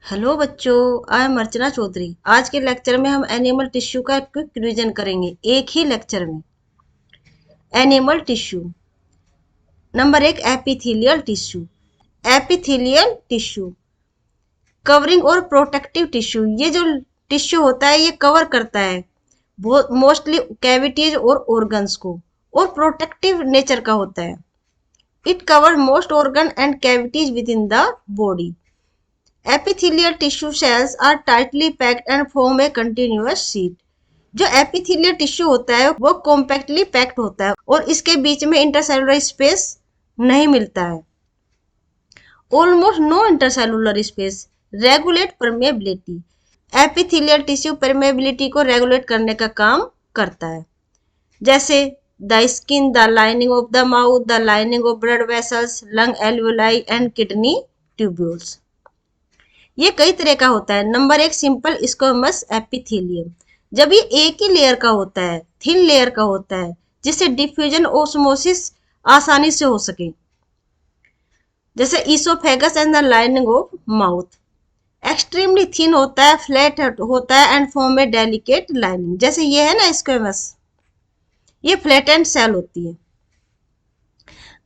Hello बच्चों, I am अर्चना चौधरी। आज के लेक्चर में हम एनिमल टिश्यू का क्विक रिवीजन करेंगे एक ही लेक्चर में। एनिमल टिश्यू नंबर एक, epithelial tissue. Epithelial tissue covering और प्रोटेक्टिव टिश्यू। ये जो टिश्यू होता है ये कवर करता है मोस्टली कैविटीज और ऑर्गन्स को, और प्रोटेक्टिव नेचर का होता है। It cover most organ and cavities with in the body. Epithelial tissue cells are tightly packed and form a continuous sheet. जो एपिथेलियल टिश्यू होता है वो कॉम्पैक्टली पैक्ड होता है और इसके बीच में इंटरसेलुलर स्पेस नहीं मिलता है। Almost no intercellular space. Regulate permeability. Epithelial tissue permeability को रेगुलेट करने का काम करता है, जैसे the skin, the lining of the mouth, the lining of blood vessels, lung alveoli and kidney tubules. ये कई तरह का होता है। नंबर एक, सिंपल स्क्वेमस एपिथेलियम। जब ये एक ही लेयर का होता है, थिन लेयर का होता है, जिससे डिफ्यूजन ओस्मोसिस आसानी से हो सके, जैसे oesophagus and the lining of mouth. Extremely thin होता है, फ्लैट होता है and form A delicate lining. जैसे ये है ना स्क्वेमस, ये फ्लैटेंड सेल होती है।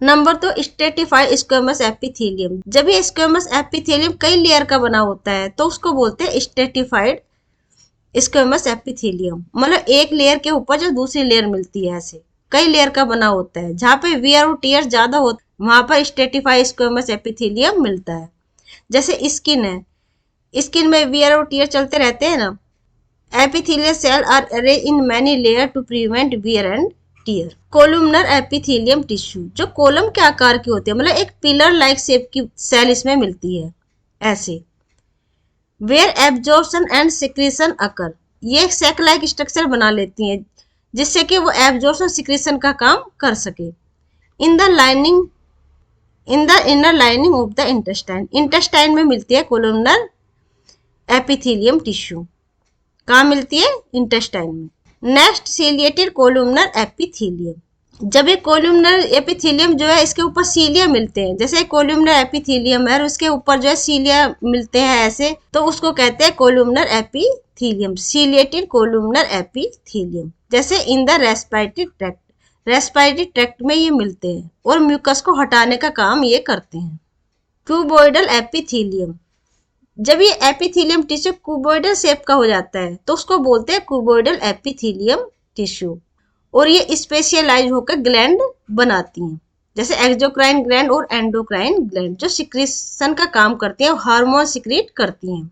नंबर दो, स्ट्रेटिफाइड स्क्वेमस एपिथेलियम। जब ये स्क्वेमस एपिथेलियम कई लेयर का बना होता है तो उसको बोलते हैं स्ट्रेटिफाइड स्क्वेमस एपिथेलियम। मतलब एक लेयर के ऊपर जो दूसरी लेयर मिलती है, ऐसे कई लेयर का बना होता है। जहाँ पे वियर और टियर ज्यादा होता है वहां पर स्ट्रेटिफाइड स्क्वेमस एपिथेलियम मिलता है। जैसे स्किन है, स्किन में वियर और टियर चलते रहते हैं ना। Epithelial cell are arranged in many layer to prevent wear and tear. Columnar epithelium tissue, जो कॉलम के आकार की होती है, मतलब एक पिलर लाइक शेप की सेल इसमें मिलती है ऐसे। Where absorption and secretion occur, ये एक सैक लाइक स्ट्रक्चर बना लेती हैं जिससे कि वो एब्जॉर्प्शन सिक्रीशन का काम कर सके। In the inner lining of the intestine, intestine में मिलती है कोलुमनर एपिथेलियम टिश्यू। कहाँ मिलती है? इंटेस्टाइन में। Next, ciliated columnar epithelium. जब ये कोलुमनर एपिथेलियम जो है इसके ऊपर सीलिया मिलते हैं, जैसे कोलुमनर एपिथेलियम है और उसके ऊपर जो है सीलिया मिलते हैं ऐसे, तो उसको कहते हैं columnar epithelium, ciliated columnar epithelium. जैसे in the respiratory tract, respiratory tract में ये मिलते हैं और म्यूकस को हटाने का काम ये करते हैं। क्यूबॉइडल एपिथेलियम, जब ये एपिथेलियम टिश्यू क्यूबॉइडल शेप का हो जाता है तो उसको बोलते हैं क्यूबॉइडल एपिथेलियम टिश्यू, और ये स्पेशलाइज होकर ग्लैंड बनाती हैं, जैसे एक्सोक्राइन ग्लैंड और एंडोक्राइन ग्लैंड, जो सिक्रीशन का काम करती हैं और हार्मोन सिक्रीट करती हैं।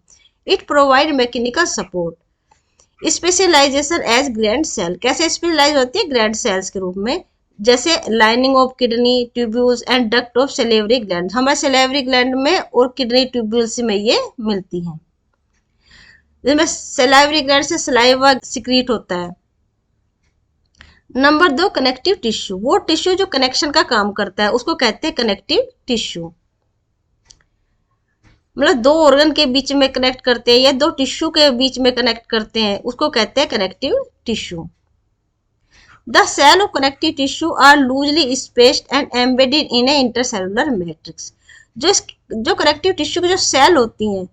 It provide mechanical support. Specialization as gland cell, कैसे स्पेशलाइज होती है? ग्लैंड सेल्स के रूप में, जैसे lining of kidney tubules and duct of salivary gland. हमारे सेलेवरी ग्लैंड में और किडनी ट्यूब्यूल्स में ये मिलती हैं। जिसमें सेलेवरी ग्लैंड से सलाइवा सिक्रीट होता है। नंबर दो, कनेक्टिव टिश्यू। वो टिश्यू जो कनेक्शन का काम करता है उसको कहते हैं कनेक्टिव टिश्यू। मतलब दो ऑर्गन के बीच में कनेक्ट करते हैं या दो टिश्यू के बीच में कनेक्ट करते हैं, उसको कहते हैं connective tissue. The cell of connective tissue are loosely spaced and embedded in a intercellular matrix. जो कनेक्टिव टिश्यू की जो सेल होती हैं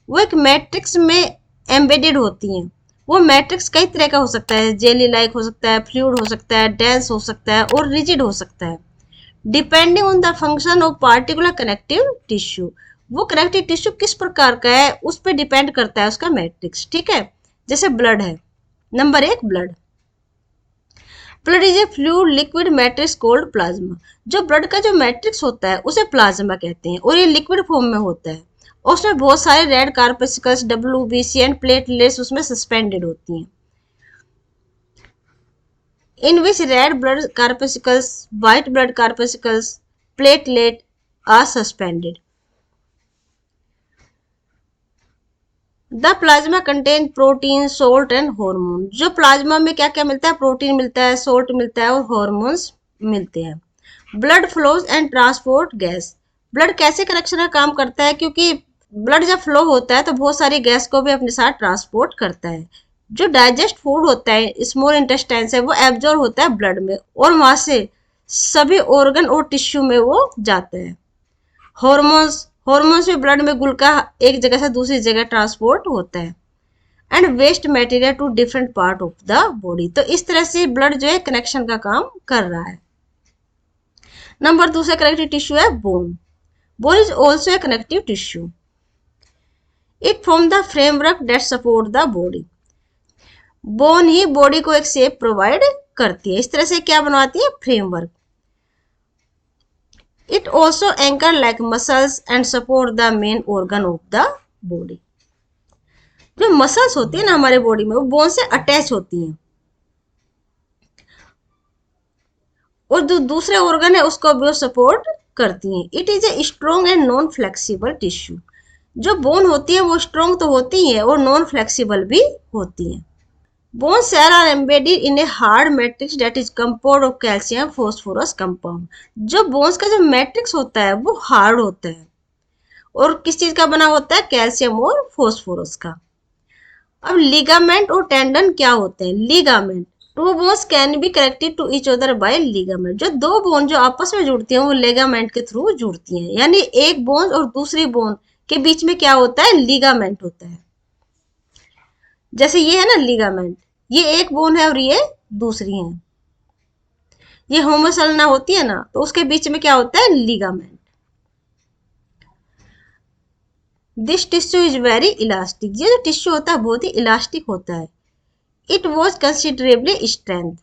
वो एक मैट्रिक्स में एम्बेडेड होती हैं। वो मैट्रिक्स कई तरह का हो सकता है, जेली लाइक हो सकता है, फ्लूइड हो सकता है, डेंस हो सकता है और रिजिड हो सकता है, depending on the function of particular connective tissue. वो कनेक्टिव टिश्यू किस प्रकार का है उस पर डिपेंड करता है उसका मैट्रिक्स। ठीक है, जैसे ब्लड है। नंबर एक, blood. Blood is a fluid liquid matrix cold plasma. जो ब्लड का जो मैट्रिक्स होता है उसे प्लाज्मा कहते हैं और ये लिक्विड फॉर्म में होता है और उसमें बहुत सारे red corpuscles, WBC and platelets उसमें सस्पेंडेड होती हैं। In which red blood corpuscles, white blood corpuscles, platelet are suspended. The plasma contain protein, salt and hormone. जो प्लाज्मा में क्या क्या मिलता है? प्रोटीन मिलता है, सोल्ट मिलता है और हार्मोन्स मिलते हैं। Blood flows and transport gas. Blood कैसे कनेक्शन का काम करता है? क्योंकि ब्लड जब फ्लो होता है तो बहुत सारी गैस को भी अपने साथ ट्रांसपोर्ट करता है। जो डाइजेस्ट फूड होता है स्मॉल इंटेस्टाइन से, वो एब्जॉर्ब होता है ब्लड में और वहां से सभी ऑर्गन और टिश्यू में वो जाता है। हार्मोन्स, हॉर्मोन्स में ब्लड में गुल्का एक जगह से दूसरी जगह ट्रांसपोर्ट होता है। And waste material to different part of the body. तो इस तरह से ब्लड जो है कनेक्शन का काम कर रहा है। नंबर दूसरा कनेक्टिव टिश्यू है bone. Bone is also a connective tissue. It form the framework that support the body. Bone he body को एक शेप प्रोवाइड करती है। इस तरह से क्या बनवाती है? Framework. It also anchor like muscles and support the main organ of the body. जो मसल्स होती है ना हमारे बॉडी में, वो बोन से अटैच होती हैं और जो दूसरे ऑर्गन है उसको भी सपोर्ट करती हैं। It is a strong and non flexible tissue. जो बोन होती है वो स्ट्रॉन्ग तो होती है और नॉन फ्लेक्सिबल भी होती है। Bone cell are embedded in a hard matrix that is compound of calcium phosphorus compound. जो बोन्स का जो मैट्रिक्स होता है वो हार्ड होता है और किस चीज का बना होता है? कैल्शियम और फॉस्फोरस का। अब लिगामेंट और टेंडन क्या होते हैं? Ligament, two bones can be connected to each other by ligament. जो दो बोन जो आपस में जुड़ती हैं वो लिगामेंट के थ्रू जुड़ती हैं। यानी एक बोन और दूसरी बोन के बीच में क्या होता है? लिगामेंट होता है। जैसे ये है ना लिगामेंट, ये एक बोन है और ये दूसरी है। ये होमोसल्ना होती है ना, तो उसके बीच में क्या होता है? Ligament. This tissue is very elastic. ये जो टिश्यू होता है बहुत ही इलास्टिक होता है। It was considerably strength.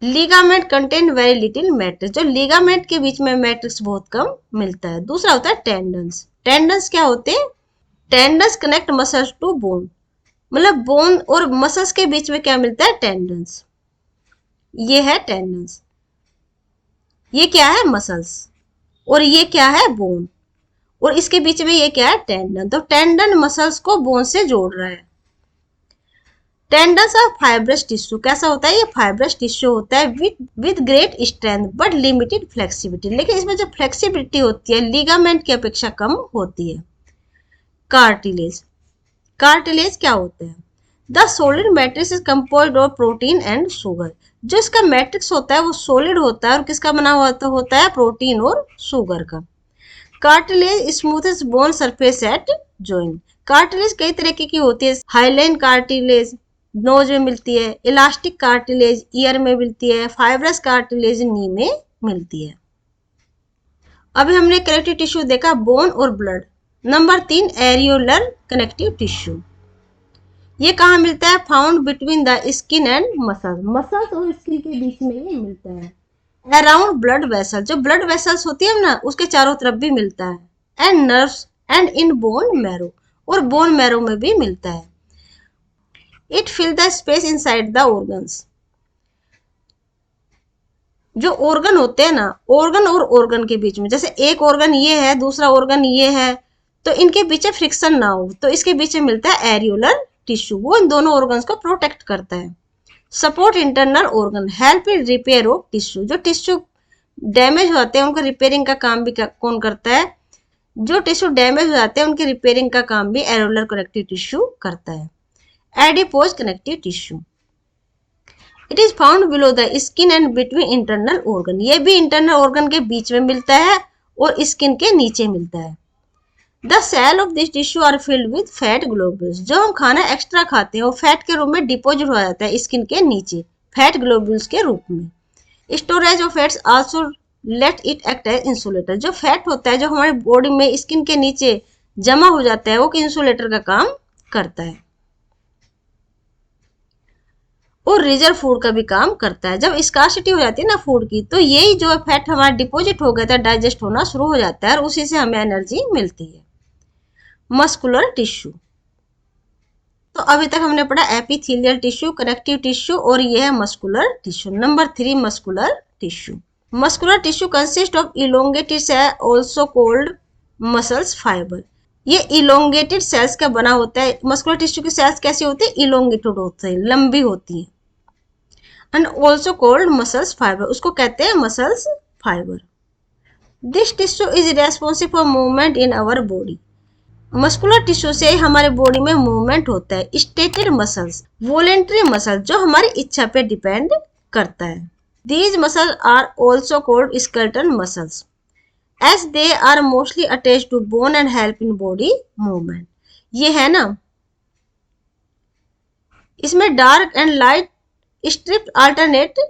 Ligament contain very little matrix. जो लिगामेंट के बीच में मैट्रिक्स बहुत कम मिलता है। दूसरा होता है टेंडन्स। टेंडन्स क्या होते हैं? Tendons connect muscles to bone. मतलब बोन और मसल्स के बीच में क्या मिलता है? टेंडन्स। ये है टेंडन्स। ये क्या है? मसल्स। और ये क्या है? बोन। और इसके बीच में ये क्या है? टेंडन। तो टेंडन मसल्स को बोन से जोड़ रहा है। टेंडन्स ऑफ फाइब्रस टिश्यू कैसा होता है? ये फाइब्रस टिश्यू होता है with great strength but limited flexibility. लेकिन इसमें जो फ्लेक्सिबिलिटी होती है लिगामेंट की अपेक्षा कम होती है। कार्टिलेज। कार्टिलेज क्या होता है? The solid matrix is composed of protein and sugar. जो इसका मैट्रिक्स होता है वो सॉलिड होता है और किसका बना हुआ होता है? प्रोटीन और शुगर का। Cartilage smoothest bone surface at joint. Cartilage कई तरीके की होती है। हाइलाइन कार्टिलेज नोज में मिलती है, इलास्टिक कार्टिलेज ईयर में मिलती है, फाइब्रस कार्टिलेज नी में मिलती है। अभी हमने कनेक्टिव टिश्यू देखा बोन और blood. Number 3 areolar connective tissue. ये कहाँ मिलता है? Found between the skin and muscles. Muscles और स्किन के बीच में ये मिलता है। Around blood vessel. जो ब्लड वेसल्स होती है ना उसके चारों तरफ भी मिलता है। And nerves and in bone marrow. और बोन मैरो में भी मिलता है। It fill the space inside the organs. जो ऑर्गन होते हैं ना, ऑर्गन और ऑर्गन के बीच में, जैसे एक ऑर्गन ये है दूसरा ऑर्गन ये है, तो इनके बीच फ्रिक्शन ना हो तो इसके बीच में मिलता है एरियोलर टिश्यू। वो इन दोनों ऑर्गन्स को प्रोटेक्ट करता है। Support internal organ, help in repair of tissue. जो टिश्यू डैमेज होते हैं उनको रिपेयरिंग का काम भी कौन करता है? जो टिश्यू डैमेज हो जाते हैं उनकी रिपेयरिंग का काम भी एरियोलर कनेक्टिव टिश्यू करता है। Adipose connective tissue. It is found below the skin and between internal organ. ये भी इंटरनल ऑर्गन के बीच में मिलता है और स्किन के नीचे मिलता है। The cell of this tissue are filled with fat globules. जो हम खाना एक्स्ट्रा खाते हैं वो फैट के रूप में डिपोजिट हो जाता है स्किन के नीचे फैट ग्लोब्यूल्स के रूप में। Storage of fats also let it act as insulator. जो फैट होता है जो हमारे बॉडी में स्किन के नीचे जमा हो जाता है वो इंसुलेटर का काम करता है। और रिजर्व फूड का भी काम करता है। जब स्कार्सिटी हो जाती है ना फूड की तो यही जो फैट हमारा डिपोजिट हो गया था डाइजेस्ट होना शुरू हो जाता है और उसी से हमें एनर्जी मिलती है। Muscular tissue. तो अभी तक हमने पढ़ा एपिथेलियल टिश्यू, कनेक्टिव टिश्यू और यह है muscular tissue. Number 3 muscular tissue. Muscular tissue consist of elongated cell also called muscles fiber. ये इलोंगेटेड सेल्स का बना होता है। मस्कुलर टिश्यू की सेल्स कैसी होती है? इलोंगेटेड होती है, लंबी होती है। And also called muscles fibre, उसको कहते हैं muscles fibre. This tissue is responsible for movement in our body. Muscular tissue से हमारे बॉडी में मूवमेंट होता है। स्टेटेड मसल्स, वॉलेंट्री मसल जो हमारी इच्छा पे डिपेंड करता है। These muscle are also called skeletal muscles. As they are mostly attach to bone and help in body movement. ये है ना, इसमें dark and light strip alternate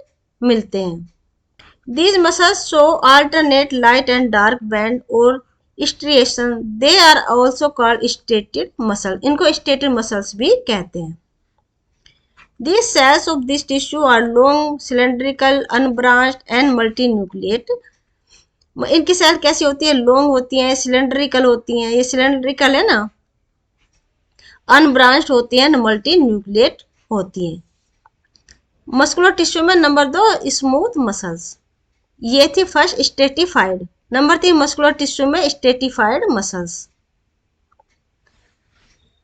मिलते हैं। These muscles show alternate light and dark band or striation. They are also called stated muscle. इनको stated muscles भी कहते हैं। These cells of this tissue are long, cylindrical, unbranched and multinucleate. इनकी cell कैसी होती है? लॉन्ग होती हैं, सिलेंड्रिकल होती हैं, ये सिलेंड्रिकल है ना, अनब्रांच्ड होती हैं, मल्टी न्यूक्लिएट होती हैं। मस्कुलर टिश्यू में नंबर 2 स्मूथ मसल्स, ये थी first stratified. Number 3 muscular tissue में स्ट्रेटिफाइड मसल्स।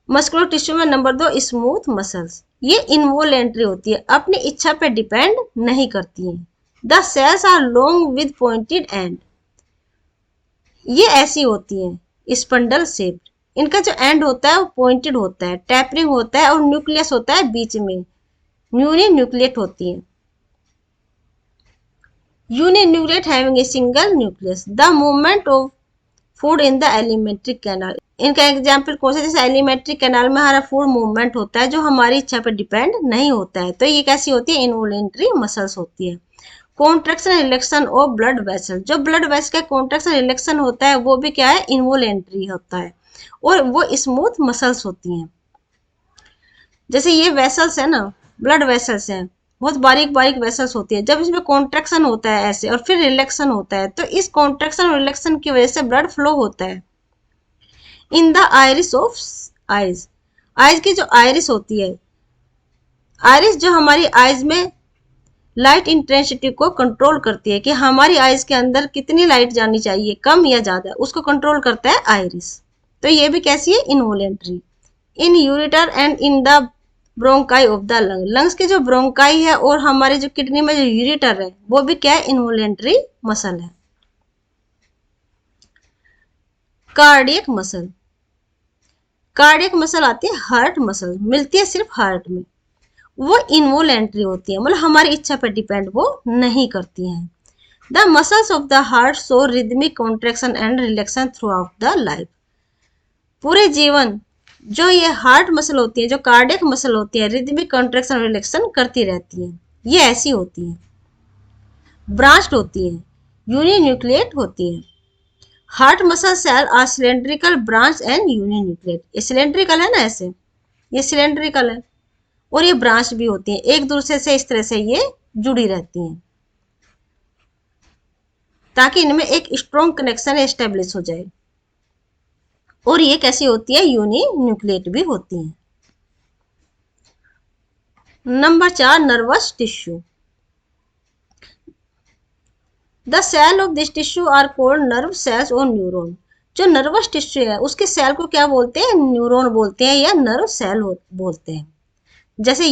मस्कुलर टिश्यू में नंबर 2 स्मूथ मसल्स, ये इनवोलेंट्री होती है, अपनी इच्छा पे डिपेंड नहीं करती हैं। The cells are long with pointed end, ये ऐसी होती हैं स्पंडल शेप्ड, इनका जो एंड होता है वो पॉइंटेड होता है, टैपरिंग होता है और न्यूक्लियस होता है बीच में, यूनिन्यूक्लिएट होती है। Uninucleate having a single nucleus. The movement of food in the alimentary canal. इनका एग्जाम्पल कौन सा? जैसे एलिमेंट्री कैनाल में हमारा फूड मूवमेंट होता है जो हमारी इच्छा पर डिपेंड नहीं होता है, तो ये कैसी होती है? इनवोलेंट्री मसल्स होती है। कॉन्ट्रैक्शन रिलैक्शन ऑफ ब्लड वेसल, जो ब्लड वेसल का कॉन्ट्रैक्शन रिलैक्शन होता है वो भी क्या है? इनवोलेंट्री होता है और वो स्मूथ मसल्स होती हैं। जैसे ये वेसल्स है ना, ब्लड वेसल्स हैं, बहुत बारीक बारीक वेसल्स होती है, जब इसमें कॉन्ट्रैक्शन होता है ऐसे और फिर रिलैक्शन होता है तो इस कॉन्ट्रैक्शन और रिलैक्शन की वजह से ब्लड फ्लो होता है। In the iris of eyes, eyes की जो आइरिस होती है, आइरिस जो हमारी आइज में लाइट इंटेंसिटी को कंट्रोल करती है कि हमारी आइज के अंदर कितनी लाइट जानी चाहिए, कम या ज्यादा, उसको कंट्रोल करता है आइरिस। तो ये भी कैसी है? Involuntary. In ureter and in the bronchi of the lung, lungs की जो ब्रोंकाई है और हमारे जो किडनी में जो यूरिटर है वो भी क्या है? इनवोलेंट्री मसल है। कार्डियक मसल, कार्डियक मसल आती है हार्ट मसल, मिलती है सिर्फ हार्ट में, वो इनवोलेंट्री होती है, मतलब हमारी इच्छा पर डिपेंड वो नहीं करती हैं। The muscles of the heart show rhythmic contraction and रिलैक्शन through out the life. पूरे जीवन जो ये हार्ट मसल होती है, जो कार्डियक मसल होती है, रिदमिक कॉन्ट्रैक्शन रिलैक्शन करती रहती है, ये ऐसी होती है, ब्रांच्ड होती है, यूनिन्यूक्लिएट होती है। Heart muscle cell are cylindrical, branch and uninucleate. ये सिलेंड्रिकल है ना, ऐसे ये सिलेंड्रिकल है और ये ब्रांच भी होती है, एक दूसरे से इस तरह से ये जुड़ी रहती हैं ताकि इनमें एक स्ट्रॉन्ग कनेक्शन एस्टेब्लिश हो जाए। और ये कैसी होती है? यूनिन्यूक्लिएट भी होती हैं। Number 4 nervous tissue, the cell of this tissue are called nerve cells और न्यूरॉन। जो नर्वस टिश्यू है उसके सेल को क्या बोलते हैं? न्यूरॉन बोलते हैं या नर्व सेल बोलते हैं। जैसे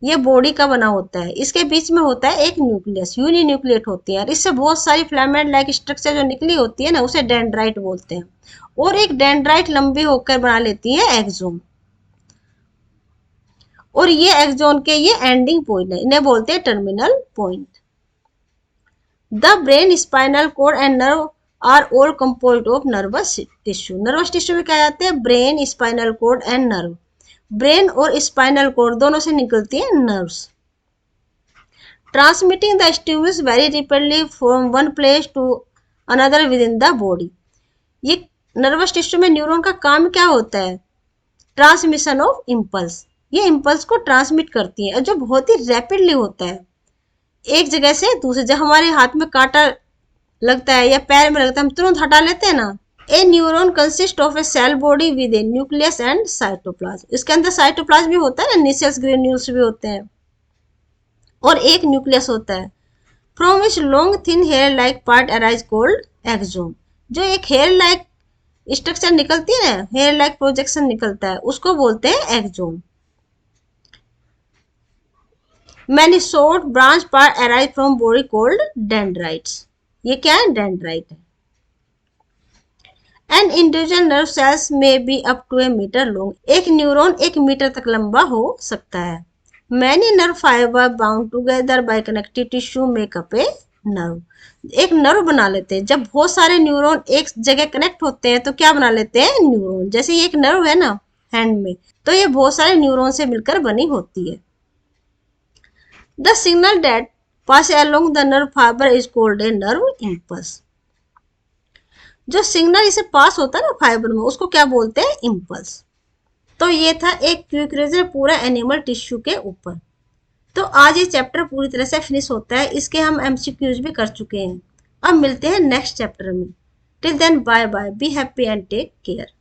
ये बॉडी का बना होता है, इसके बीच में होता है एक न्यूक्लियस, यूनिन्यूक्लिएट होती है और इससे बहुत सारी फिलामेंट लाइक स्ट्रक्चर जो निकली होती है ना उसे डेंड्राइट बोलते हैं, और एक डेंड्राइट लंबी होकर बना लेती है एक्सोन, और ये एक्सोन के ये एंडिंग पॉइंट है, इन्हें बोलते हैं terminal point. The brain, spinal cord and nerve are all composed of nervous tissue. Nervous tissue में क्या आते हैं? Brain, spinal cord and nerve. Brain और स्पाइनल कॉर्ड दोनों से निकलती है nerves, transmitting the stimulus very rapidly from one place to another within the body. ये नर्वस टिश्यू में न्यूरॉन का काम क्या होता है? ट्रांसमिशन ऑफ इम्पल्स, ये इम्पल्स को ट्रांसमिट करती है जो बहुत ही रैपिडली होता है एक जगह से दूसरे। जब हमारे हाथ में कांटा लगता है या पैर में लगता है हम तुरंत हटा लेते हैं ना। A neuron consist of a cell body with a nucleus and cytoplasm, इसके अंदर साइटोप्लाज्म भी होता है ना, न्यूक्लियस ग्रेन्यूल्स भी होते हैं और एक न्यूक्लियस होता है। From which long thin hair like part arise called axon. जो एक हेयर लाइक स्ट्रक्चर निकलती है ना, हेयर लाइक प्रोजेक्शन निकलता है, उसको बोलते हैं axon. Many short branch part arise from body called dendrites. ये क्या है? डेंड्राइट है। An individual nerve cells may be up to a metre long, एक न्यूरॉन 1 मीटर तक लंबा हो सकता है। Many nerve fibre bound together by connective tissue make up a nerve. एक नर्व बना लेते हैं। जब बहुत सारे न्यूरॉन एक जगह कनेक्ट होते हैं तो क्या बना लेते हैं? न्यूरॉन। जैसे ये एक नर्व है ना हैंड में, तो ये बहुत सारे न्यूरॉन से मिलकर बनी होती है। The signal that pass along the nerve fibre is called a nerve impulse. जो सिग्नल इसे पास होता है ना फाइबर में, उसको क्या बोलते हैं? इम्पल्स। तो ये था एक क्विक रिविजन पूरा एनिमल टिश्यू के ऊपर। तो आज ये चैप्टर पूरी तरह से फिनिश होता है। इसके हम एमसीक्यूज भी कर चुके हैं। अब मिलते हैं नेक्स्ट चैप्टर में। Till then bye bye, be happy and take care.